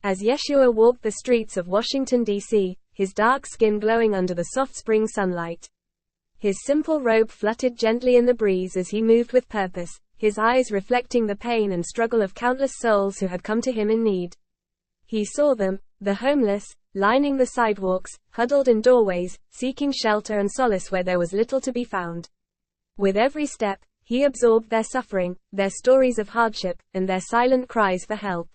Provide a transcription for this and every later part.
As Yeshua walked the streets of Washington, D.C., his dark skin glowing under the soft spring sunlight. His simple robe fluttered gently in the breeze as he moved with purpose, his eyes reflecting the pain and struggle of countless souls who had come to him in need. He saw them, the homeless, lining the sidewalks, huddled in doorways, seeking shelter and solace where there was little to be found. With every step, he absorbed their suffering, their stories of hardship, and their silent cries for help.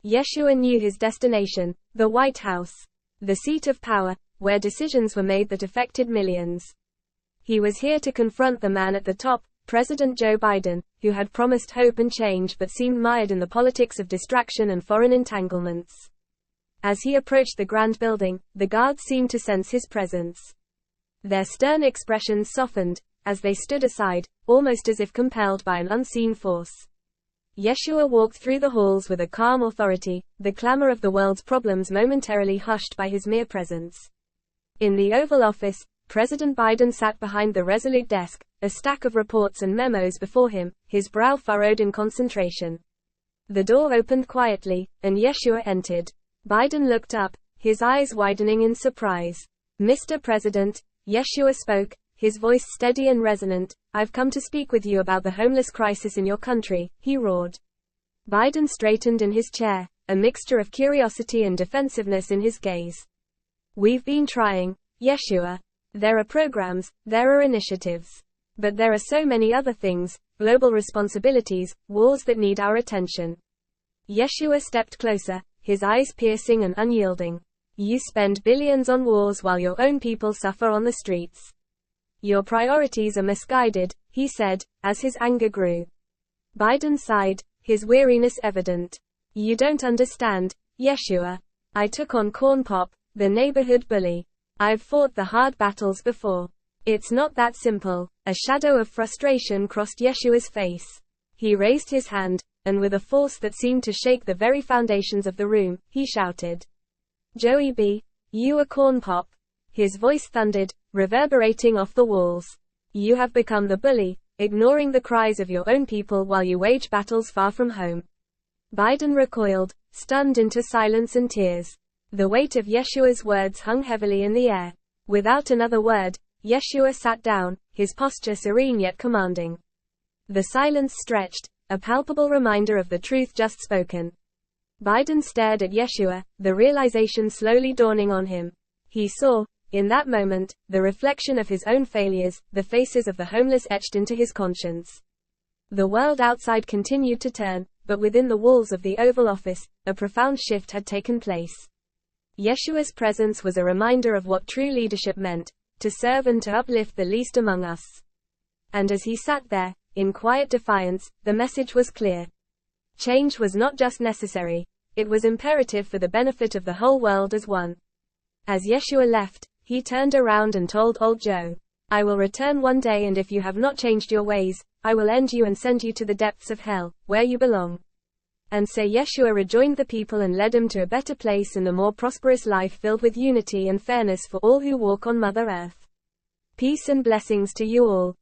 Yeshua knew his destination, the White House, the seat of power, where decisions were made that affected millions. He was here to confront the man at the top, President Joe Biden, who had promised hope and change but seemed mired in the politics of distraction and foreign entanglements. As he approached the grand building, the guards seemed to sense his presence. Their stern expressions softened, as they stood aside, almost as if compelled by an unseen force. Yeshua walked through the halls with a calm authority, the clamor of the world's problems momentarily hushed by his mere presence. In the Oval Office, President Biden sat behind the resolute desk, a stack of reports and memos before him, his brow furrowed in concentration. The door opened quietly, and Yeshua entered. Biden looked up, his eyes widening in surprise. "Mr. President," Yeshua spoke, his voice steady and resonant, "I've come to speak with you about the homeless crisis in your country," he roared. Biden straightened in his chair, a mixture of curiosity and defensiveness in his gaze. "We've been trying, Yeshua. There are programs, there are initiatives. But there are so many other things, global responsibilities, wars that need our attention." Yeshua stepped closer, his eyes piercing and unyielding. "You spend billions on wars while your own people suffer on the streets. Your priorities are misguided," he said, as his anger grew. Biden sighed, his weariness evident. "You don't understand, Yeshua. I took on Corn Pop, the neighborhood bully. I've fought the hard battles before. It's not that simple." A shadow of frustration crossed Yeshua's face. He raised his hand, and with a force that seemed to shake the very foundations of the room, he shouted, "Joey B., you a corn pop." His voice thundered, reverberating off the walls. "You have become the bully, ignoring the cries of your own people while you wage battles far from home." Biden recoiled, stunned into silence and tears. The weight of Yeshua's words hung heavily in the air. Without another word, Yeshua sat down, his posture serene yet commanding. The silence stretched, a palpable reminder of the truth just spoken. Biden stared at Yeshua, the realization slowly dawning on him. He saw, in that moment, the reflection of his own failures, the faces of the homeless etched into his conscience. The world outside continued to turn, but within the walls of the Oval Office, a profound shift had taken place. Yeshua's presence was a reminder of what true leadership meant, to serve and to uplift the least among us. And as he sat there, in quiet defiance, the message was clear. Change was not just necessary, it was imperative for the benefit of the whole world as one. As Yeshua left, he turned around and told old Joe, "I will return one day, and if you have not changed your ways, I will end you and send you to the depths of hell, where you belong." And so Yeshua rejoined the people and led them to a better place and a more prosperous life filled with unity and fairness for all who walk on Mother Earth. Peace and blessings to you all.